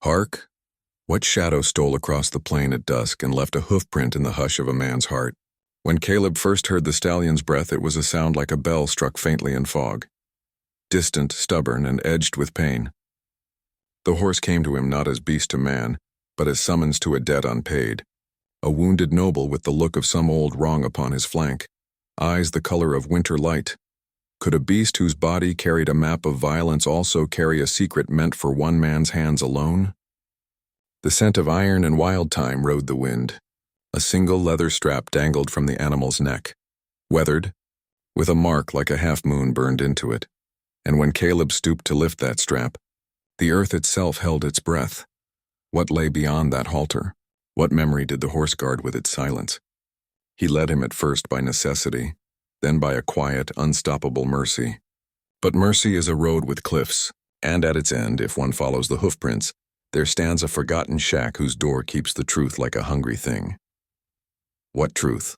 Hark! What shadow stole across the plain at dusk and left a hoofprint in the hush of a man's heart? When Caleb first heard the stallion's breath, it was a sound like a bell struck faintly in fog. Distant, stubborn, and edged with pain. The horse came to him not as beast to man, but as summons to a debt unpaid. A wounded noble with the look of some old wrong upon his flank, eyes the color of winter light. Could a beast whose body carried a map of violence also carry a secret meant for one man's hands alone? The scent of iron and wild thyme rode the wind. A single leather strap dangled from the animal's neck, weathered, with a mark like a half-moon burned into it. And when Caleb stooped to lift that strap, the earth itself held its breath. What lay beyond that halter? What memory did the horse guard with its silence? He led him at first by necessity, then by a quiet, unstoppable mercy. But mercy is a road with cliffs, and at its end, if one follows the hoofprints, there stands a forgotten shack whose door keeps the truth like a hungry thing. What truth?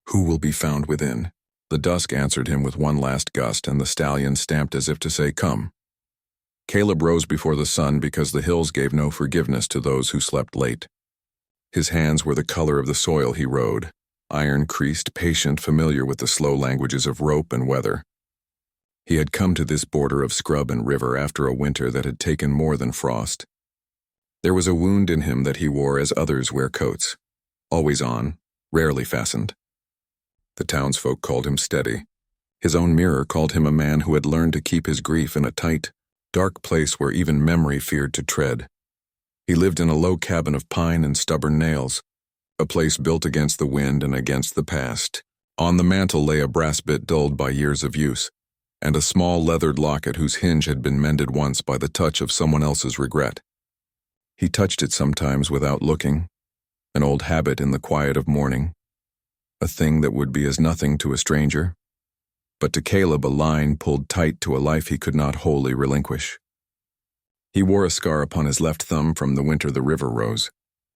Who will be found within? The dusk answered him with one last gust, and the stallion stamped as if to say, "Come." Caleb rose before the sun because the hills gave no forgiveness to those who slept late. His hands were the color of the soil he rode, iron-creased, patient, familiar with the slow languages of rope and weather. He had come to this border of scrub and river after a winter that had taken more than frost. There was a wound in him that he wore as others wear coats, always on, rarely fastened. The townsfolk called him steady. His own mirror called him a man who had learned to keep his grief in a tight, dark place where even memory feared to tread. He lived in a low cabin of pine and stubborn nails, a place built against the wind and against the past. On the mantel lay a brass bit dulled by years of use, and a small leathered locket whose hinge had been mended once by the touch of someone else's regret. He touched it sometimes without looking, an old habit in the quiet of morning, a thing that would be as nothing to a stranger, but to Caleb a line pulled tight to a life he could not wholly relinquish. He wore a scar upon his left thumb from the winter the river rose.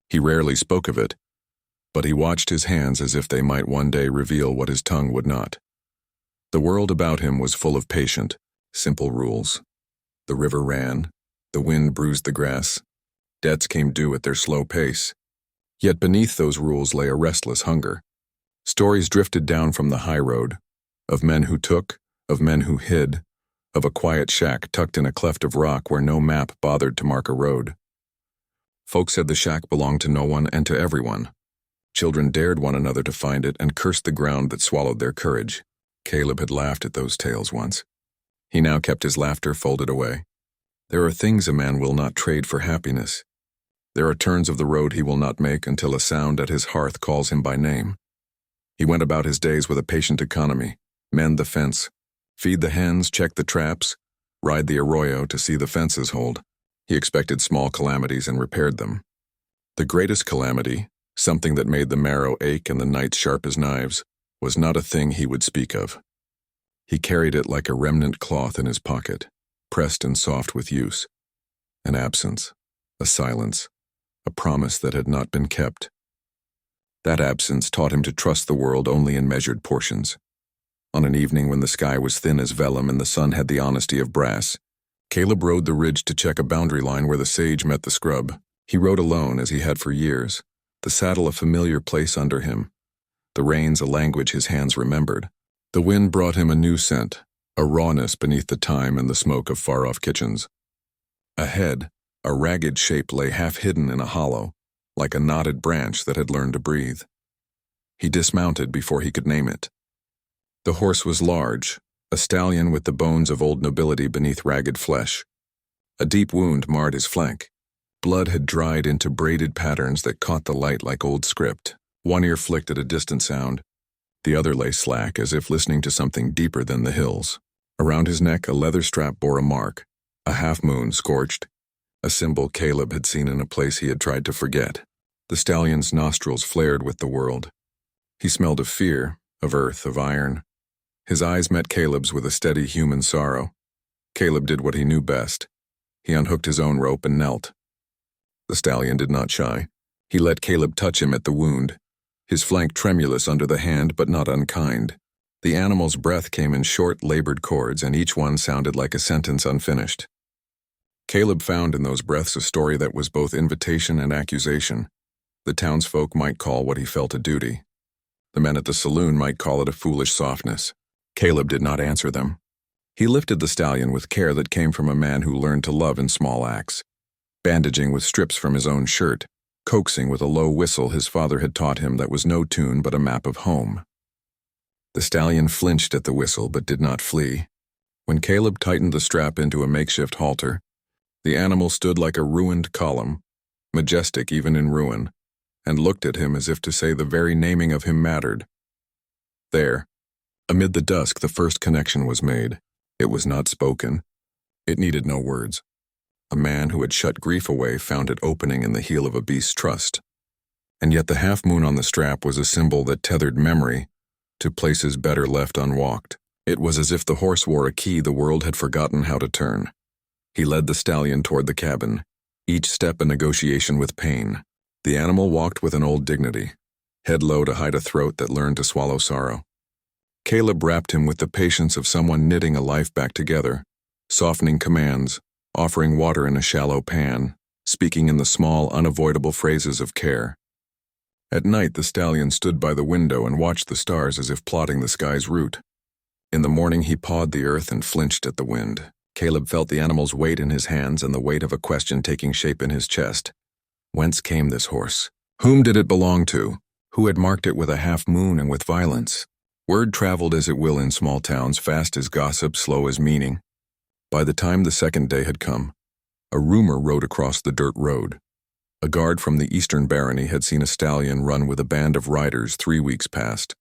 He rarely spoke of it, but he watched his hands as if they might one day reveal what his tongue would not. The world about him was full of patient, simple rules. The river ran, the wind bruised the grass, debts came due at their slow pace. Yet beneath those rules lay a restless hunger. Stories drifted down from the high road, of men who took, of men who hid, of a quiet shack tucked in a cleft of rock where no map bothered to mark a road. Folk said the shack belonged to no one and to everyone. Children dared one another to find it and cursed the ground that swallowed their courage. Caleb had laughed at those tales once. He now kept his laughter folded away. There are things a man will not trade for happiness. There are turns of the road he will not make until a sound at his hearth calls him by name. He went about his days with a patient economy, mend the fence, feed the hens, check the traps, ride the arroyo to see the fences hold. He expected small calamities and repaired them. The greatest calamity, something that made the marrow ache and the nights sharp as knives, was not a thing he would speak of. He carried it like a remnant cloth in his pocket, pressed and soft with use. An absence, a silence, a promise that had not been kept. That absence taught him to trust the world only in measured portions. On an evening when the sky was thin as vellum and the sun had the honesty of brass, Caleb rode the ridge to check a boundary line where the sage met the scrub. He rode alone as he had for years, the saddle a familiar place under him, the reins a language his hands remembered. The wind brought him a new scent, a rawness beneath the thyme and the smoke of far-off kitchens. Ahead, a ragged shape lay half-hidden in a hollow, like a knotted branch that had learned to breathe. He dismounted before he could name it. The horse was large, a stallion with the bones of old nobility beneath ragged flesh. A deep wound marred his flank. Blood had dried into braided patterns that caught the light like old script. One ear flicked at a distant sound. The other lay slack, as if listening to something deeper than the hills. Around his neck, a leather strap bore a mark, a half-moon scorched, a symbol Caleb had seen in a place he had tried to forget. The stallion's nostrils flared with the world. He smelled of fear, of earth, of iron. His eyes met Caleb's with a steady human sorrow. Caleb did what he knew best. He unhooked his own rope and knelt. The stallion did not shy. He let Caleb touch him at the wound, his flank tremulous under the hand but not unkind. The animal's breath came in short, labored chords, and each one sounded like a sentence unfinished. Caleb found in those breaths a story that was both invitation and accusation. The townsfolk might call what he felt a duty. The men at the saloon might call it a foolish softness. Caleb did not answer them. He lifted the stallion with care that came from a man who learned to love in small acts, bandaging with strips from his own shirt, coaxing with a low whistle his father had taught him that was no tune but a map of home. The stallion flinched at the whistle but did not flee. When Caleb tightened the strap into a makeshift halter, the animal stood like a ruined column, majestic even in ruin, and looked at him as if to say the very naming of him mattered. There, amid the dusk, the first connection was made. It was not spoken. It needed no words. A man who had shut grief away found it opening in the heel of a beast's trust. And yet the half-moon on the strap was a symbol that tethered memory to places better left unwalked. It was as if the horse wore a key the world had forgotten how to turn. He led the stallion toward the cabin, each step a negotiation with pain. The animal walked with an old dignity, head low to hide a throat that learned to swallow sorrow. Caleb wrapped him with the patience of someone knitting a life back together, softening commands, offering water in a shallow pan, speaking in the small, unavoidable phrases of care. At night, the stallion stood by the window and watched the stars as if plotting the sky's route. In the morning, he pawed the earth and flinched at the wind. Caleb felt the animal's weight in his hands and the weight of a question taking shape in his chest. Whence came this horse? Whom did it belong to? Who had marked it with a half-moon and with violence? Word traveled as it will in small towns, fast as gossip, slow as meaning. By the time the second day had come, a rumor rode across the dirt road. A guard from the eastern barony had seen a stallion run with a band of riders 3 weeks past.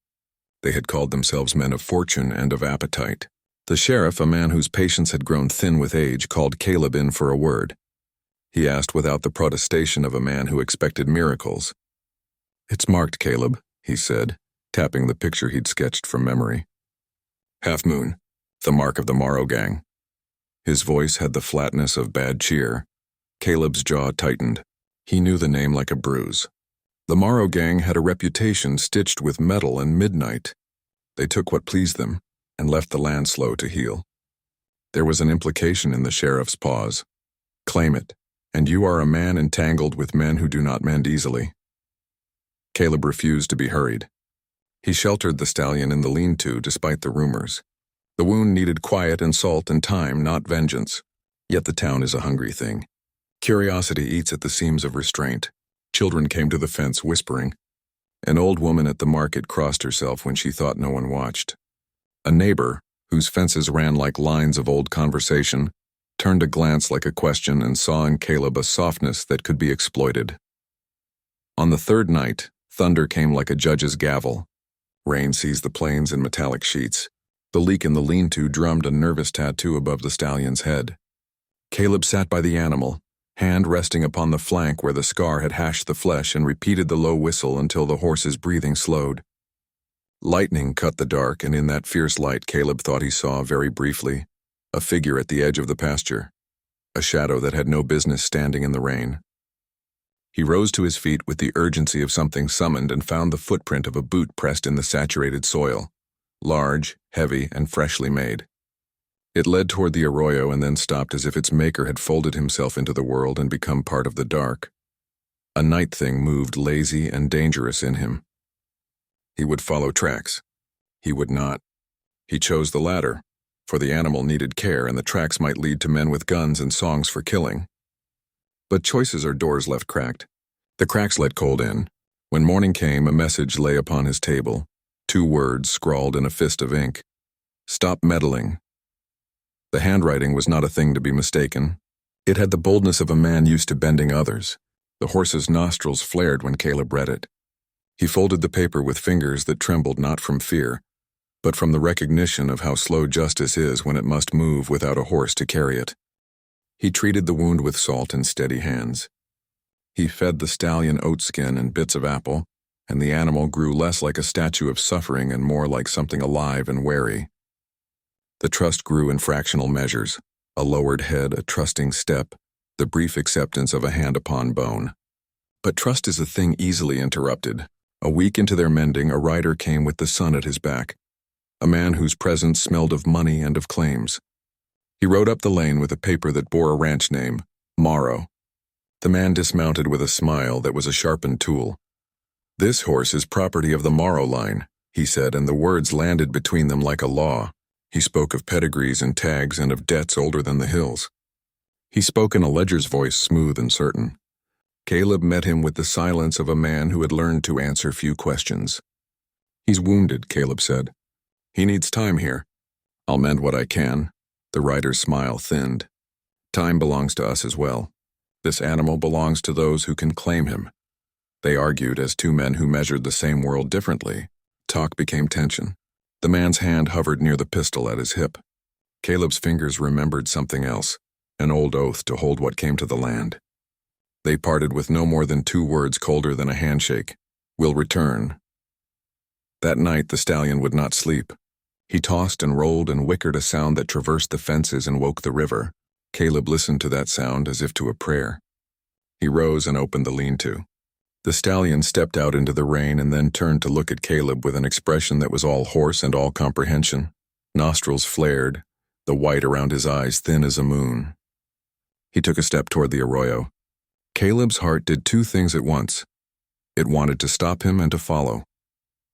They had called themselves men of fortune and of appetite. The sheriff, a man whose patience had grown thin with age, called Caleb in for a word. He asked without the protestation of a man who expected miracles. "It's marked, Caleb," he said, tapping the picture he'd sketched from memory. "Half-moon, the mark of the Morrow gang." His voice had the flatness of bad cheer. Caleb's jaw tightened. He knew the name like a bruise. The Morrow gang had a reputation stitched with metal and midnight. They took what pleased them and left the land slow to heal. There was an implication in the sheriff's pause. "Claim it, and you are a man entangled with men who do not mend easily." Caleb refused to be hurried. He sheltered the stallion in the lean-to despite the rumors. The wound needed quiet and salt and time, not vengeance. Yet the town is a hungry thing. Curiosity eats at the seams of restraint. Children came to the fence whispering. An old woman at the market crossed herself when she thought no one watched. A neighbor, whose fences ran like lines of old conversation, turned a glance like a question and saw in Caleb a softness that could be exploited. On the third night, thunder came like a judge's gavel. Rain seized the plains in metallic sheets. The leak in the lean-to drummed a nervous tattoo above the stallion's head. Caleb sat by the animal, hand resting upon the flank where the scar had hashed the flesh, and repeated the low whistle until the horse's breathing slowed. Lightning cut the dark, and in that fierce light Caleb thought he saw, very briefly, a figure at the edge of the pasture, a shadow that had no business standing in the rain. He rose to his feet with the urgency of something summoned and found the footprint of a boot pressed in the saturated soil, large, heavy, and freshly made. It led toward the arroyo and then stopped as if its maker had folded himself into the world and become part of the dark. A night thing moved lazy and dangerous in him. He would follow tracks. He would not. He chose the latter, for the animal needed care and the tracks might lead to men with guns and songs for killing. But choices are doors left cracked. The cracks let cold in. When morning came, a message lay upon his table, 2 words scrawled in a fist of ink. "Stop meddling." The handwriting was not a thing to be mistaken. It had the boldness of a man used to bending others. The horse's nostrils flared when Caleb read it. He folded the paper with fingers that trembled not from fear, but from the recognition of how slow justice is when it must move without a horse to carry it. He treated the wound with salt and steady hands. He fed the stallion oat skin and bits of apple, and the animal grew less like a statue of suffering and more like something alive and wary. The trust grew in fractional measures, a lowered head, a trusting step, the brief acceptance of a hand upon bone. But trust is a thing easily interrupted. A week into their mending, a rider came with the sun at his back, a man whose presence smelled of money and of claims. He rode up the lane with a paper that bore a ranch name, Morrow. The man dismounted with a smile that was a sharpened tool. "This horse is property of the Morrow line," he said, and the words landed between them like a law. He spoke of pedigrees and tags and of debts older than the hills. He spoke in a ledger's voice, smooth and certain. Caleb met him with the silence of a man who had learned to answer few questions. "He's wounded," Caleb said. "He needs time here. I'll mend what I can." The rider's smile thinned. "Time belongs to us as well. This animal belongs to those who can claim him." They argued as two men who measured the same world differently. Talk became tension. The man's hand hovered near the pistol at his hip. Caleb's fingers remembered something else, an old oath to hold what came to the land. They parted with no more than 2 words colder than a handshake. "We'll return." That night the stallion would not sleep. He tossed and rolled and whickered a sound that traversed the fences and woke the river. Caleb listened to that sound as if to a prayer. He rose and opened the lean-to. The stallion stepped out into the rain and then turned to look at Caleb with an expression that was all horse and all comprehension. Nostrils flared, the white around his eyes thin as a moon. He took a step toward the arroyo. Caleb's heart did 2 things at once. It wanted to stop him and to follow.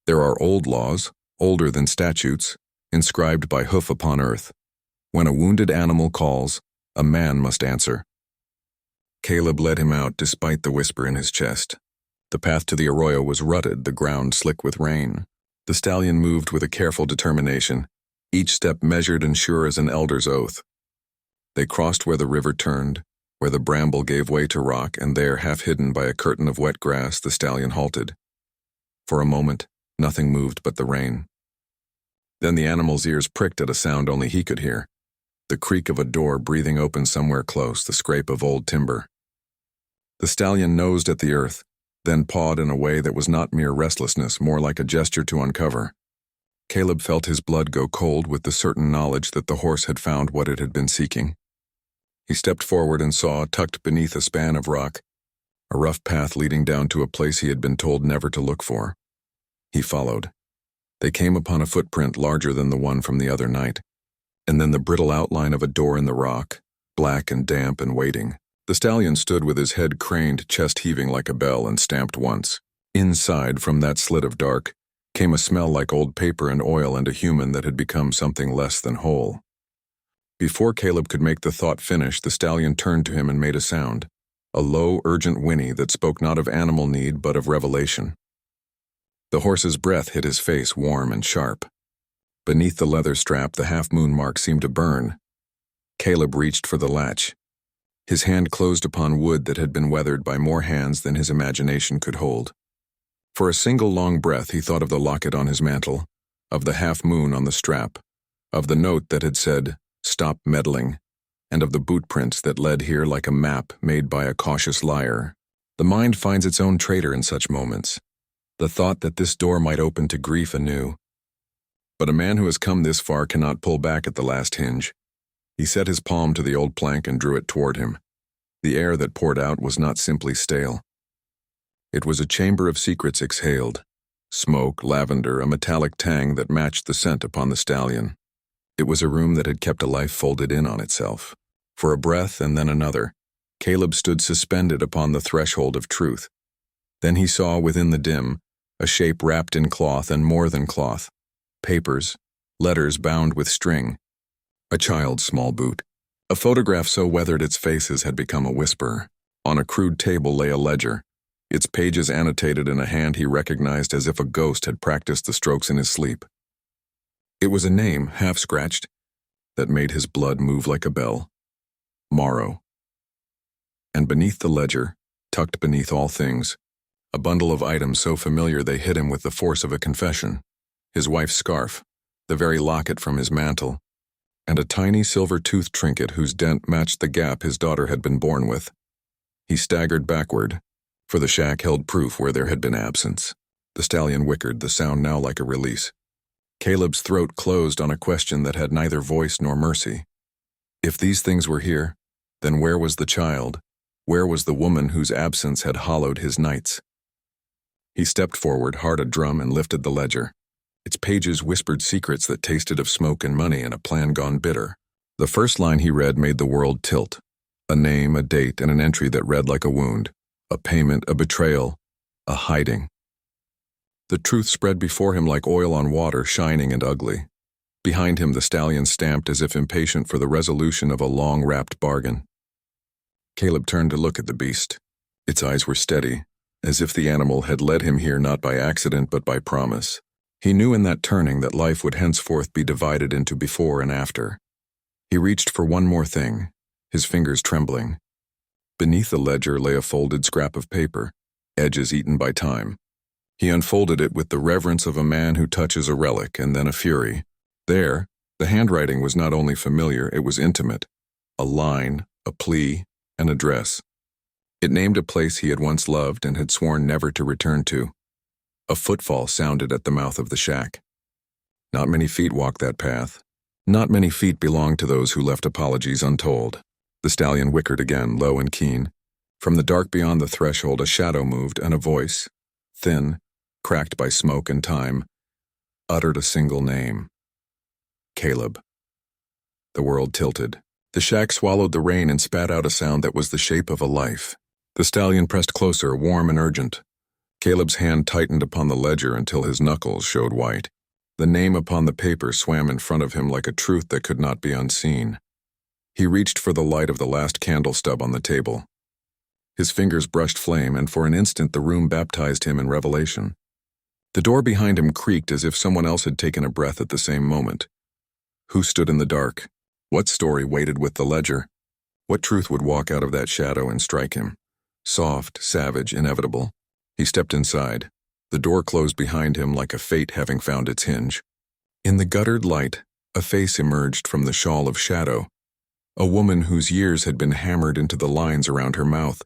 There are old laws, older than statutes, inscribed by hoof upon earth. When a wounded animal calls, a man must answer. Caleb led him out despite the whisper in his chest. The path to the arroyo was rutted, the ground slick with rain. The stallion moved with a careful determination, each step measured and sure as an elder's oath. They crossed where the river turned, where the bramble gave way to rock, and there, half hidden by a curtain of wet grass, the stallion halted. For a moment, nothing moved but the rain. Then the animal's ears pricked at a sound only he could hear. The creak of a door breathing open somewhere close, the scrape of old timber. The stallion nosed at the earth, then pawed in a way that was not mere restlessness, more like a gesture to uncover. Caleb felt his blood go cold with the certain knowledge that the horse had found what it had been seeking. He stepped forward and saw, tucked beneath a span of rock, a rough path leading down to a place he had been told never to look for. He followed. They came upon a footprint larger than the one from the other night, and then the brittle outline of a door in the rock, black and damp and waiting. The stallion stood with his head craned, chest heaving like a bell, and stamped once. Inside, from that slit of dark, came a smell like old paper and oil and a human that had become something less than whole. Before Caleb could make the thought finish, the stallion turned to him and made a sound, a low, urgent whinny that spoke not of animal need but of revelation. The horse's breath hit his face, warm and sharp. Beneath the leather strap, the half-moon mark seemed to burn. Caleb reached for the latch. His hand closed upon wood that had been weathered by more hands than his imagination could hold. For a single long breath he thought of the locket on his mantle, of the half-moon on the strap, of the note that had said, "Stop meddling," and of the boot prints that led here like a map made by a cautious liar. The mind finds its own traitor in such moments. The thought that this door might open to grief anew. But a man who has come this far cannot pull back at the last hinge. He set his palm to the old plank and drew it toward him. The air that poured out was not simply stale. It was a chamber of secrets exhaled. Smoke, lavender, a metallic tang that matched the scent upon the stallion. It was a room that had kept a life folded in on itself. For a breath and then another, Caleb stood suspended upon the threshold of truth. Then he saw within the dim a shape wrapped in cloth and more than cloth. Papers, letters bound with string. A child's small boot. A photograph so weathered its faces had become a whisper. On a crude table lay a ledger, its pages annotated in a hand he recognized as if a ghost had practiced the strokes in his sleep. It was a name, half-scratched, that made his blood move like a bell. Morrow. And beneath the ledger, tucked beneath all things, a bundle of items so familiar they hit him with the force of a confession. His wife's scarf, the very locket from his mantle, and a tiny silver tooth trinket whose dent matched the gap his daughter had been born with. He staggered backward, for the shack held proof where there had been absence. The stallion whickered, the sound now like a release. Caleb's throat closed on a question that had neither voice nor mercy. If these things were here, then where was the child? Where was the woman whose absence had hollowed his nights? He stepped forward, hard a drum, and lifted the ledger. Its pages whispered secrets that tasted of smoke and money and a plan gone bitter. The first line he read made the world tilt. A name, a date, and an entry that read like a wound. A payment, a betrayal, a hiding. The truth spread before him like oil on water, shining and ugly. Behind him the stallion stamped as if impatient for the resolution of a long-wrapped bargain. Caleb turned to look at the beast. Its eyes were steady, as if the animal had led him here not by accident but by promise. He knew in that turning that life would henceforth be divided into before and after. He reached for one more thing, his fingers trembling. Beneath the ledger lay a folded scrap of paper, edges eaten by time. He unfolded it with the reverence of a man who touches a relic and then a fury. There, the handwriting was not only familiar, it was intimate. A line, a plea, an address. It named a place he had once loved and had sworn never to return to. A footfall sounded at the mouth of the shack. Not many feet walked that path. Not many feet belonged to those who left apologies untold. The stallion whickered again, low and keen. From the dark beyond the threshold a shadow moved, and a voice, thin, cracked by smoke and time, uttered a single name. Caleb. The world tilted. The shack swallowed the rain and spat out a sound that was the shape of a life. The stallion pressed closer, warm and urgent. Caleb's hand tightened upon the ledger until his knuckles showed white. The name upon the paper swam in front of him like a truth that could not be unseen. He reached for the light of the last candle stub on the table. His fingers brushed flame, and for an instant the room baptized him in revelation. The door behind him creaked as if someone else had taken a breath at the same moment. Who stood in the dark? What story waited with the ledger? What truth would walk out of that shadow and strike him? Soft, savage, inevitable. He stepped inside. The door closed behind him like a fate having found its hinge. In the guttered light, a face emerged from the shawl of shadow. A woman whose years had been hammered into the lines around her mouth,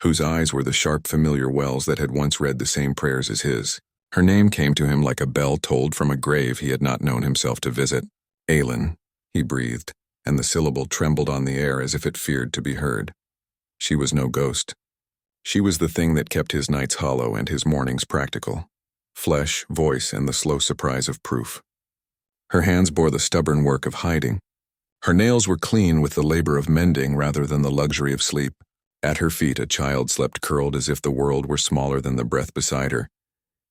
whose eyes were the sharp, familiar wells that had once read the same prayers as his. Her name came to him like a bell tolled from a grave he had not known himself to visit. Aylin, he breathed, and the syllable trembled on the air as if it feared to be heard. She was no ghost. She was the thing that kept his nights hollow and his mornings practical. Flesh, voice, and the slow surprise of proof. Her hands bore the stubborn work of hiding. Her nails were clean with the labor of mending rather than the luxury of sleep. At her feet a child slept curled as if the world were smaller than the breath beside her.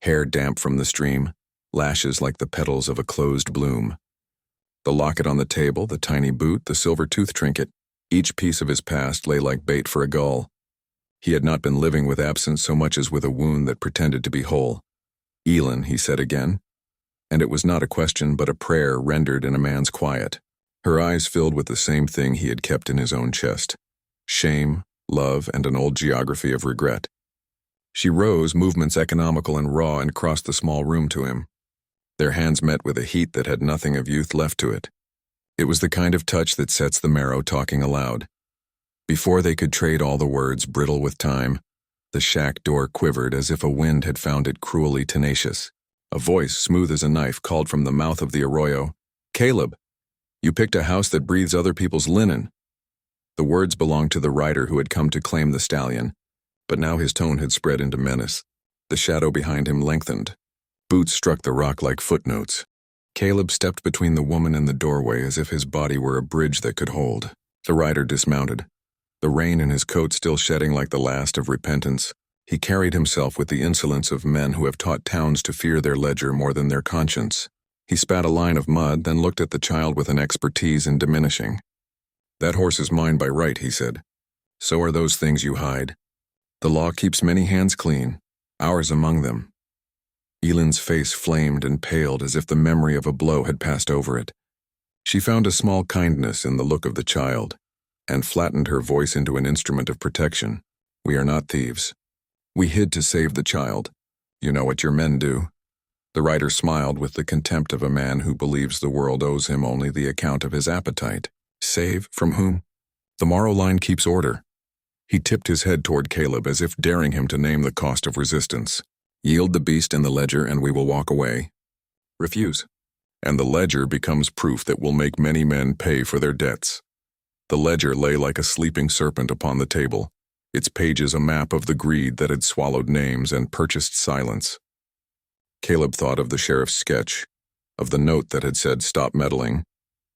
Hair damp from the stream, lashes like the petals of a closed bloom. The locket on the table, the tiny boot, the silver tooth trinket, each piece of his past lay like bait for a gull. He had not been living with absence so much as with a wound that pretended to be whole. Elin, he said again. And it was not a question but a prayer rendered in a man's quiet. Her eyes filled with the same thing he had kept in his own chest. Shame, love, and an old geography of regret. She rose, movements economical and raw, and crossed the small room to him. Their hands met with a heat that had nothing of youth left to it. It was the kind of touch that sets the marrow talking aloud. Before they could trade all the words, brittle with time, the shack door quivered as if a wind had found it cruelly tenacious. A voice, smooth as a knife, called from the mouth of the arroyo, "Caleb, you picked a house that breathes other people's linen." The words belonged to the rider who had come to claim the stallion, but now his tone had spread into menace. The shadow behind him lengthened. Boots struck the rock like footnotes. Caleb stepped between the woman and the doorway as if his body were a bridge that could hold. The rider dismounted. The rain in his coat still shedding like the last of repentance, he carried himself with the insolence of men who have taught towns to fear their ledger more than their conscience. He spat a line of mud, then looked at the child with an expertise in diminishing. "That horse is mine by right," he said. "So are those things you hide. The law keeps many hands clean, ours among them." Elin's face flamed and paled as if the memory of a blow had passed over it. She found a small kindness in the look of the child, and flattened her voice into an instrument of protection. "We are not thieves. We hid to save the child. You know what your men do." The rider smiled with the contempt of a man who believes the world owes him only the account of his appetite. "Save from whom? The Morrow line keeps order." He tipped his head toward Caleb as if daring him to name the cost of resistance. "Yield the beast and the ledger and we will walk away. Refuse, and the ledger becomes proof that will make many men pay for their debts." The ledger lay like a sleeping serpent upon the table, its pages a map of the greed that had swallowed names and purchased silence. Caleb thought of the sheriff's sketch, of the note that had said, "Stop meddling,"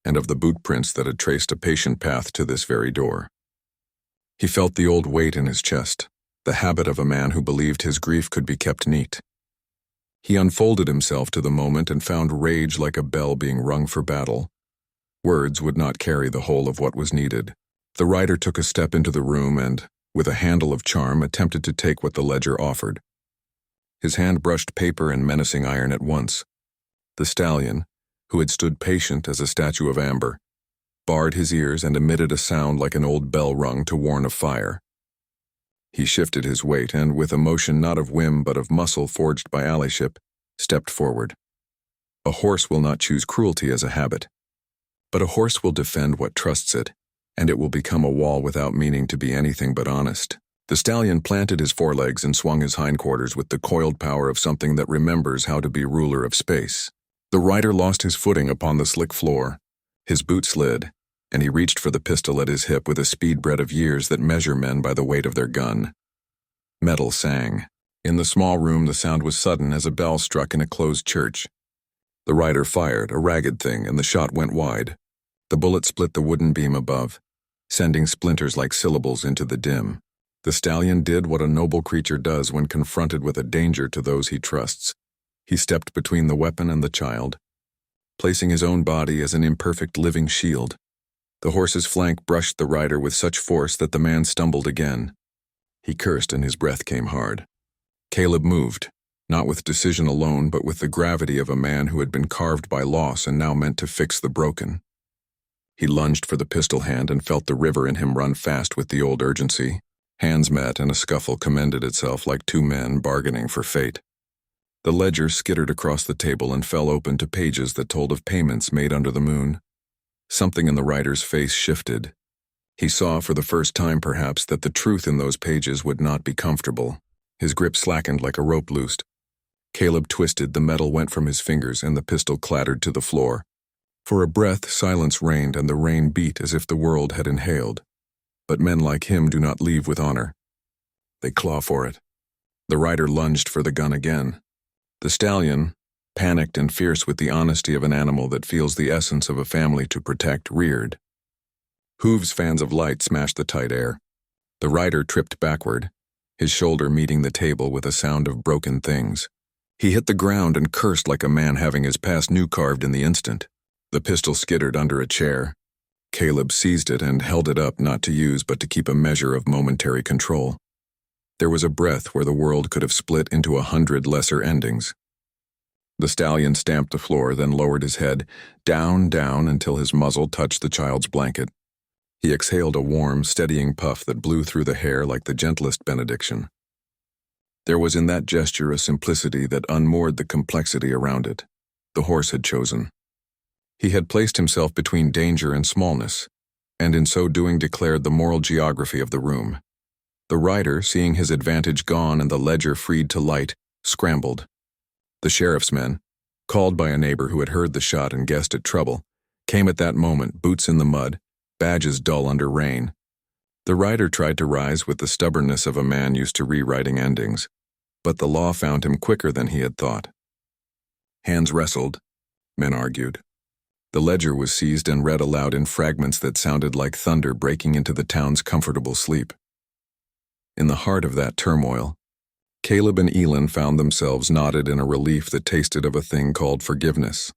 and of the boot prints that had traced a patient path to this very door. He felt the old weight in his chest, the habit of a man who believed his grief could be kept neat. He unfolded himself to the moment and found rage like a bell being rung for battle. Words would not carry the whole of what was needed. The writer took a step into the room and, with a handle of charm, attempted to take what the ledger offered. His hand brushed paper and menacing iron at once. The stallion, who had stood patient as a statue of amber, barred his ears and emitted a sound like an old bell rung to warn of fire. He shifted his weight and, with a motion not of whim but of muscle forged by allyship, stepped forward. A horse will not choose cruelty as a habit, but a horse will defend what trusts it, and it will become a wall without meaning to be anything but honest. The stallion planted his forelegs and swung his hindquarters with the coiled power of something that remembers how to be ruler of space. The rider lost his footing upon the slick floor. His boot slid, and he reached for the pistol at his hip with a speed bred of years that measure men by the weight of their gun. Metal sang. In the small room, the sound was sudden as a bell struck in a closed church. The rider fired, a ragged thing, and the shot went wide. The bullet split the wooden beam above, sending splinters like syllables into the dim. The stallion did what a noble creature does when confronted with a danger to those he trusts. He stepped between the weapon and the child, placing his own body as an imperfect living shield. The horse's flank brushed the rider with such force that the man stumbled again. He cursed and his breath came hard. Caleb moved, not with decision alone but with the gravity of a man who had been carved by loss and now meant to fix the broken. He lunged for the pistol hand and felt the river in him run fast with the old urgency. Hands met and a scuffle commended itself like two men bargaining for fate. The ledger skittered across the table and fell open to pages that told of payments made under the moon. Something in the writer's face shifted. He saw for the first time perhaps that the truth in those pages would not be comfortable. His grip slackened like a rope loosed. Caleb twisted, the metal went from his fingers and the pistol clattered to the floor. For a breath, silence reigned and the rain beat as if the world had inhaled. But men like him do not leave with honor. They claw for it. The rider lunged for the gun again. The stallion, panicked and fierce with the honesty of an animal that feels the essence of a family to protect, reared. Hooves fans of light smashed the tight air. The rider tripped backward, his shoulder meeting the table with a sound of broken things. He hit the ground and cursed like a man having his past new carved in the instant. The pistol skittered under a chair. Caleb seized it and held it up not to use but to keep a measure of momentary control. There was a breath where the world could have split into 100 lesser endings. The stallion stamped the floor, then lowered his head, down, until his muzzle touched the child's blanket. He exhaled a warm, steadying puff that blew through the hair like the gentlest benediction. There was in that gesture a simplicity that unmoored the complexity around it. The horse had chosen. He had placed himself between danger and smallness, and in so doing declared the moral geography of the room. The rider, seeing his advantage gone and the ledger freed to light, scrambled. The sheriff's men, called by a neighbor who had heard the shot and guessed at trouble, came at that moment, boots in the mud, badges dull under rain. The rider tried to rise with the stubbornness of a man used to rewriting endings, but the law found him quicker than he had thought. Hands wrestled, men argued. The ledger was seized and read aloud in fragments that sounded like thunder breaking into the town's comfortable sleep. In the heart of that turmoil, Caleb and Elin found themselves knotted in a relief that tasted of a thing called forgiveness.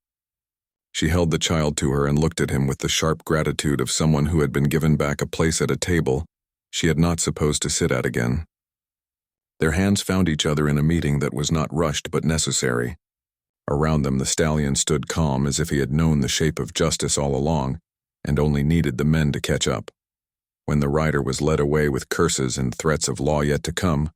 She held the child to her and looked at him with the sharp gratitude of someone who had been given back a place at a table she had not supposed to sit at again. Their hands found each other in a meeting that was not rushed but necessary. Around them the stallion stood calm as if he had known the shape of justice all along and only needed the men to catch up. When the rider was led away with curses and threats of law yet to come,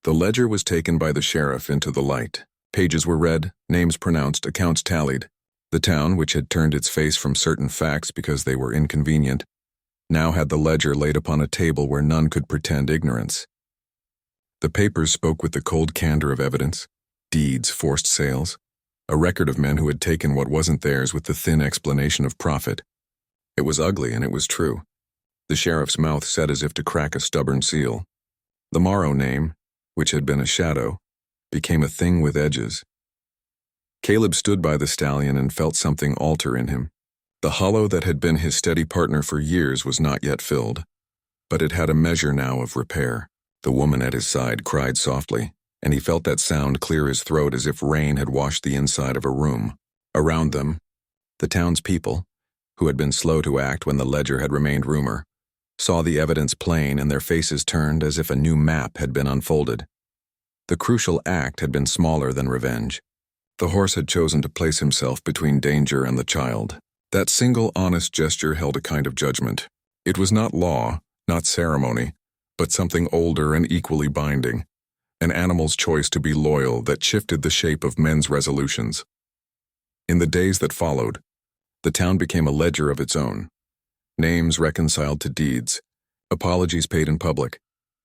the ledger was taken by the sheriff into the light. Pages were read, names pronounced, accounts tallied. The town, which had turned its face from certain facts because they were inconvenient, now had the ledger laid upon a table where none could pretend ignorance. The papers spoke with the cold candor of evidence, deeds, forced sales, a record of men who had taken what wasn't theirs with the thin explanation of profit. It was ugly and it was true. The sheriff's mouth set as if to crack a stubborn seal. The Morrow name, which had been a shadow, became a thing with edges. Caleb stood by the stallion and felt something alter in him. The hollow that had been his steady partner for years was not yet filled, but it had a measure now of repair. The woman at his side cried softly, and he felt that sound clear his throat as if rain had washed the inside of a room. Around them, the townspeople, who had been slow to act when the ledger had remained rumor, saw the evidence plain and their faces turned as if a new map had been unfolded. The crucial act had been smaller than revenge. The horse had chosen to place himself between danger and the child. That single honest gesture held a kind of judgment. It was not law, not ceremony, but something older and equally binding. An animal's choice to be loyal that shifted the shape of men's resolutions. In the days that followed, the town became a ledger of its own. Names reconciled to deeds, apologies paid in public,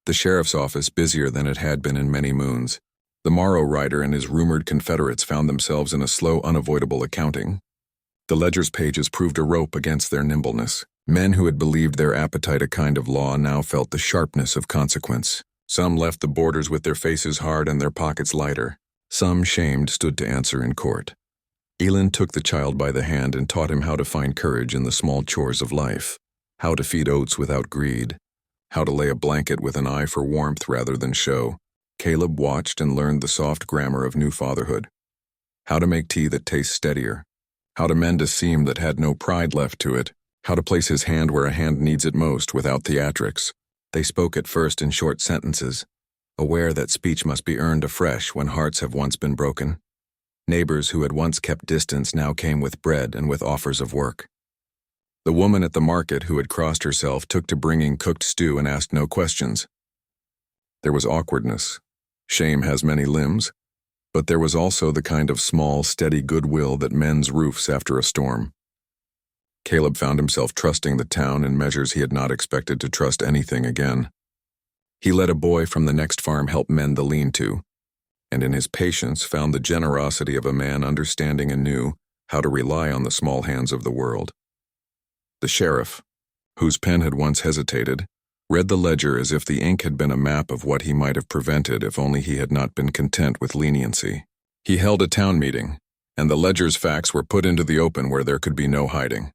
the sheriff's office busier than it had been in many moons. The Morrow rider and his rumored confederates found themselves in a slow, unavoidable accounting. The ledger's pages proved a rope against their nimbleness. Men who had believed their appetite a kind of law now felt the sharpness of consequence. Some left the borders with their faces hard and their pockets lighter. Some, shamed, stood to answer in court. Elin took the child by the hand and taught him how to find courage in the small chores of life, how to feed oats without greed, how to lay a blanket with an eye for warmth rather than show. Caleb watched and learned the soft grammar of new fatherhood, how to make tea that tastes steadier, how to mend a seam that had no pride left to it, how to place his hand where a hand needs it most without theatrics. They spoke at first in short sentences, aware that speech must be earned afresh when hearts have once been broken. Neighbors who had once kept distance now came with bread and with offers of work. The woman at the market who had crossed herself took to bringing cooked stew and asked no questions. There was awkwardness. Shame has many limbs, but there was also the kind of small, steady goodwill that mends roofs after a storm. Caleb found himself trusting the town in measures he had not expected to trust anything again. He let a boy from the next farm help mend the lean-to, and in his patience found the generosity of a man understanding anew how to rely on the small hands of the world. The sheriff, whose pen had once hesitated, read the ledger as if the ink had been a map of what he might have prevented if only he had not been content with leniency. He held a town meeting, and the ledger's facts were put into the open where there could be no hiding.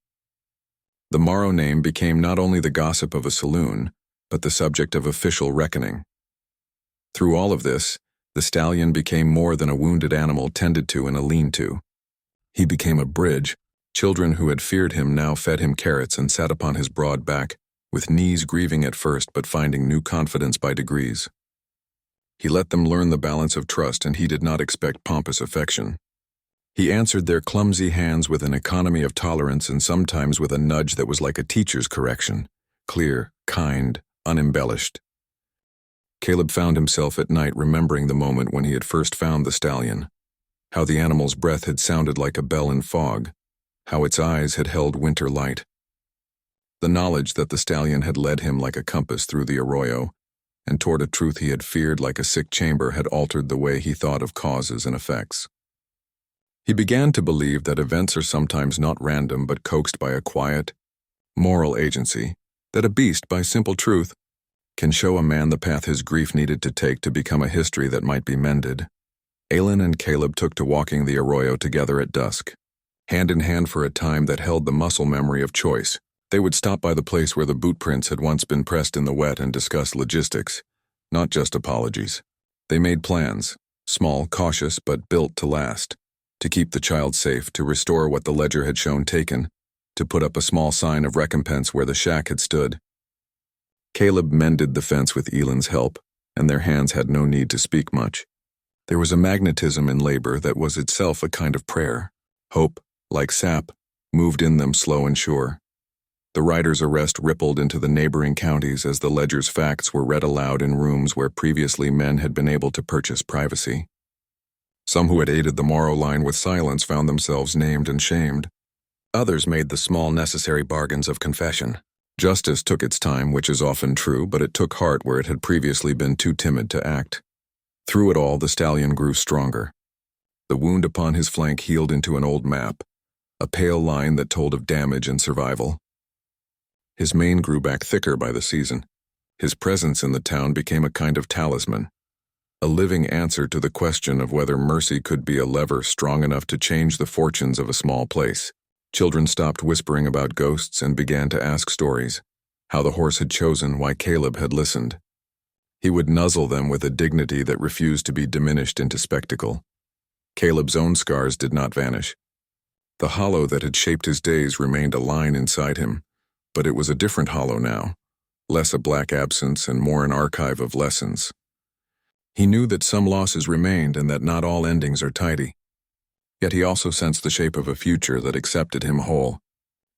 The Morrow name became not only the gossip of a saloon, but the subject of official reckoning. Through all of this, the stallion became more than a wounded animal tended to in a lean-to. He became a bridge. Children who had feared him now fed him carrots and sat upon his broad back, with knees grieving at first but finding new confidence by degrees. He let them learn the balance of trust, and he did not expect pompous affection. He answered their clumsy hands with an economy of tolerance and sometimes with a nudge that was like a teacher's correction, clear, kind, unembellished. Caleb found himself at night remembering the moment when he had first found the stallion, how the animal's breath had sounded like a bell in fog, how its eyes had held winter light. The knowledge that the stallion had led him like a compass through the arroyo, and toward a truth he had feared like a sick chamber, had altered the way he thought of causes and effects. He began to believe that events are sometimes not random but coaxed by a quiet, moral agency, that a beast, by simple truth, can show a man the path his grief needed to take to become a history that might be mended. Elin and Caleb took to walking the arroyo together at dusk, hand in hand for a time that held the muscle memory of choice. They would stop by the place where the boot prints had once been pressed in the wet and discuss logistics, not just apologies. They made plans, small, cautious, but built to last, to keep the child safe, to restore what the ledger had shown taken, to put up a small sign of recompense where the shack had stood. Caleb mended the fence with Elin's help, and their hands had no need to speak much. There was a magnetism in labor that was itself a kind of prayer. Hope, like sap, moved in them slow and sure. The writer's arrest rippled into the neighboring counties as the ledger's facts were read aloud in rooms where previously men had been able to purchase privacy. Some who had aided the Morrow line with silence found themselves named and shamed. Others made the small necessary bargains of confession. Justice took its time, which is often true, but it took heart where it had previously been too timid to act. Through it all, the stallion grew stronger. The wound upon his flank healed into an old map, a pale line that told of damage and survival. His mane grew back thicker by the season. His presence in the town became a kind of talisman, a living answer to the question of whether mercy could be a lever strong enough to change the fortunes of a small place. Children stopped whispering about ghosts and began to ask stories, how the horse had chosen, why Caleb had listened. He would nuzzle them with a dignity that refused to be diminished into spectacle. Caleb's own scars did not vanish. The hollow that had shaped his days remained a line inside him, but it was a different hollow now, less a black absence and more an archive of lessons. He knew that some losses remained and that not all endings are tidy. Yet he also sensed the shape of a future that accepted him whole.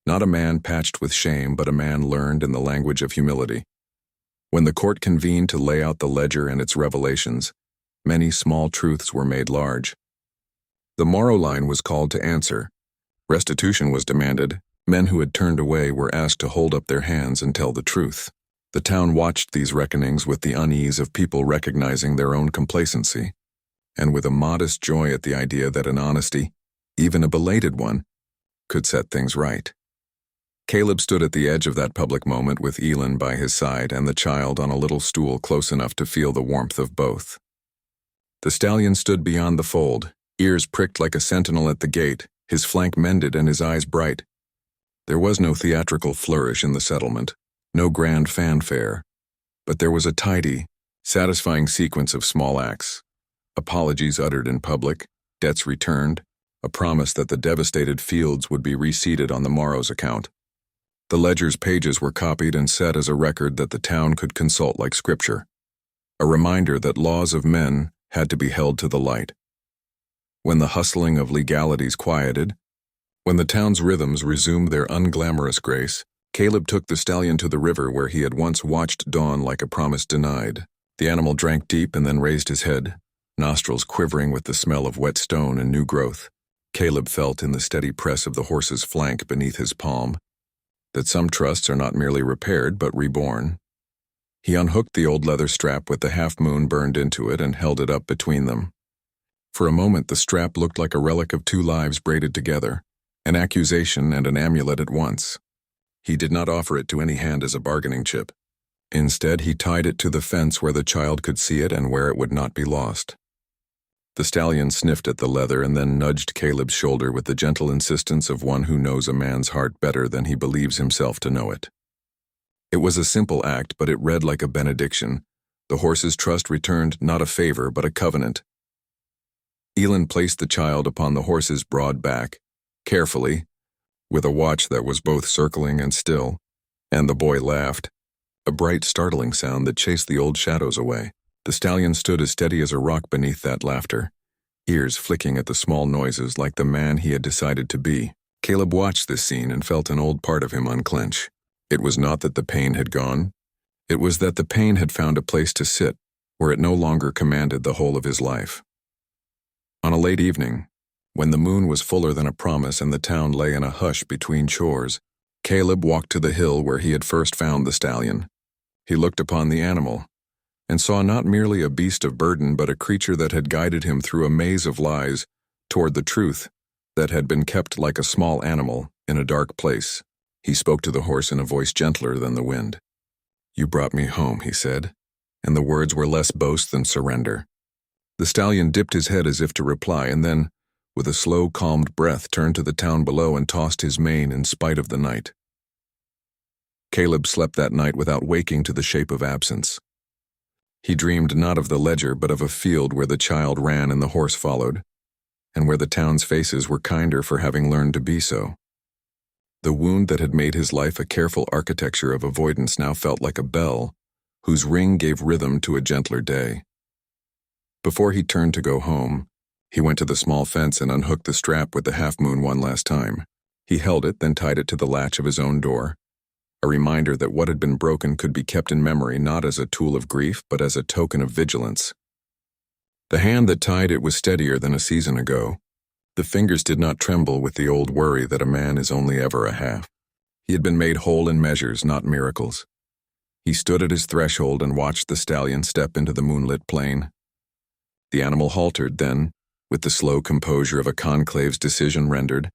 Not a man patched with shame, but a man learned in the language of humility. When the court convened to lay out the ledger and its revelations, many small truths were made large. The morrow line was called to answer. Restitution was demanded. Men who had turned away were asked to hold up their hands and tell the truth. The town watched these reckonings with the unease of people recognizing their own complacency, and with a modest joy at the idea that an honesty, even a belated one, could set things right. Caleb stood at the edge of that public moment with Elin by his side and the child on a little stool close enough to feel the warmth of both. The stallion stood beyond the fold, ears pricked like a sentinel at the gate, his flank mended and his eyes bright. There was no theatrical flourish in the settlement, no grand fanfare, but there was a tidy, satisfying sequence of small acts. Apologies uttered in public, debts returned, a promise that the devastated fields would be reseeded on the morrow's account. The ledger's pages were copied and set as a record that the town could consult like scripture, a reminder that laws of men had to be held to the light. When the hustling of legalities quieted, when the town's rhythms resumed their unglamorous grace, Caleb took the stallion to the river where he had once watched dawn like a promise denied. The animal drank deep and then raised his head, nostrils quivering with the smell of wet stone and new growth. Caleb felt in the steady press of the horse's flank beneath his palm that some trusts are not merely repaired but reborn. He unhooked the old leather strap with the half-moon burned into it and held it up between them. For a moment the strap looked like a relic of two lives braided together, an accusation and an amulet at once. He did not offer it to any hand as a bargaining chip. Instead, he tied it to the fence where the child could see it and where it would not be lost. The stallion sniffed at the leather and then nudged Caleb's shoulder with the gentle insistence of one who knows a man's heart better than he believes himself to know it. It was a simple act, but it read like a benediction. The horse's trust returned not a favor, but a covenant. Elin placed the child upon the horse's broad back, carefully, with a watch that was both circling and still, and the boy laughed, a bright, startling sound that chased the old shadows away. The stallion stood as steady as a rock beneath that laughter, ears flicking at the small noises like the man he had decided to be. Caleb watched this scene and felt an old part of him unclench. It was not that the pain had gone. It was that the pain had found a place to sit, where it no longer commanded the whole of his life. On a late evening, when the moon was fuller than a promise and the town lay in a hush between chores, Caleb walked to the hill where he had first found the stallion. He looked upon the animal, and saw not merely a beast of burden but a creature that had guided him through a maze of lies toward the truth that had been kept like a small animal in a dark place. He spoke to the horse in a voice gentler than the wind. "You brought me home," he said, and the words were less boast than surrender. The stallion dipped his head as if to reply, and then, with a slow, calmed breath, turned to the town below and tossed his mane in spite of the night. Caleb slept that night without waking to the shape of absence. He dreamed not of the ledger but of a field where the child ran and the horse followed, and where the town's faces were kinder for having learned to be so. The wound that had made his life a careful architecture of avoidance now felt like a bell, whose ring gave rhythm to a gentler day. Before he turned to go home, he went to the small fence and unhooked the strap with the half-moon one last time. He held it, then tied it to the latch of his own door, a reminder that what had been broken could be kept in memory not as a tool of grief but as a token of vigilance. The hand that tied it was steadier than a season ago. The fingers did not tremble with the old worry that a man is only ever a half. He had been made whole in measures, not miracles. He stood at his threshold and watched the stallion step into the moonlit plain. The animal halted, then, with the slow composure of a conclave's decision rendered,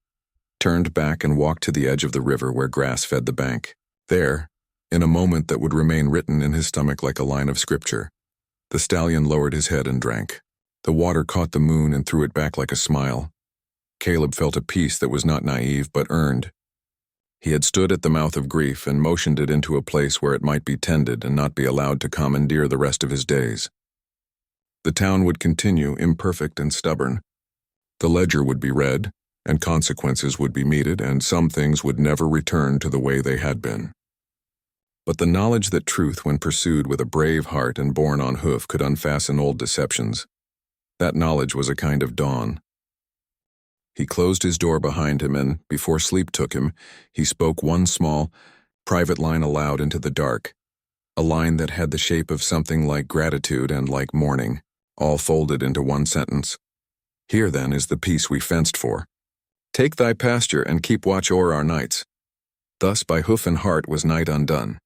turned back and walked to the edge of the river where grass fed the bank. There, in a moment that would remain written in his stomach like a line of scripture, the stallion lowered his head and drank. The water caught the moon and threw it back like a smile. Caleb felt a peace that was not naive but earned. He had stood at the mouth of grief and motioned it into a place where it might be tended and not be allowed to commandeer the rest of his days. The town would continue imperfect and stubborn. The ledger would be read, and consequences would be meted, and some things would never return to the way they had been. But the knowledge that truth, when pursued with a brave heart and borne on hoof, could unfasten old deceptions, that knowledge was a kind of dawn. He closed his door behind him and, before sleep took him, he spoke one small, private line aloud into the dark, a line that had the shape of something like gratitude and like mourning, all folded into one sentence. Here, then, is the peace we fenced for. Take thy pasture and keep watch o'er our nights. Thus by hoof and heart was night undone,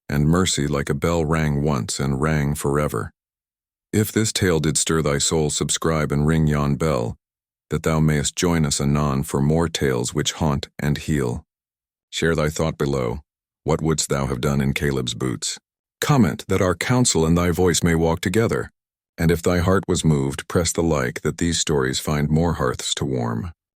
and mercy like a bell rang once and rang forever. If this tale did stir thy soul, subscribe and ring yon bell, that thou mayest join us anon for more tales which haunt and heal. Share thy thought below. What wouldst thou have done in Caleb's boots? Comment that our counsel and thy voice may walk together. And if thy heart was moved, press the like that these stories find more hearths to warm.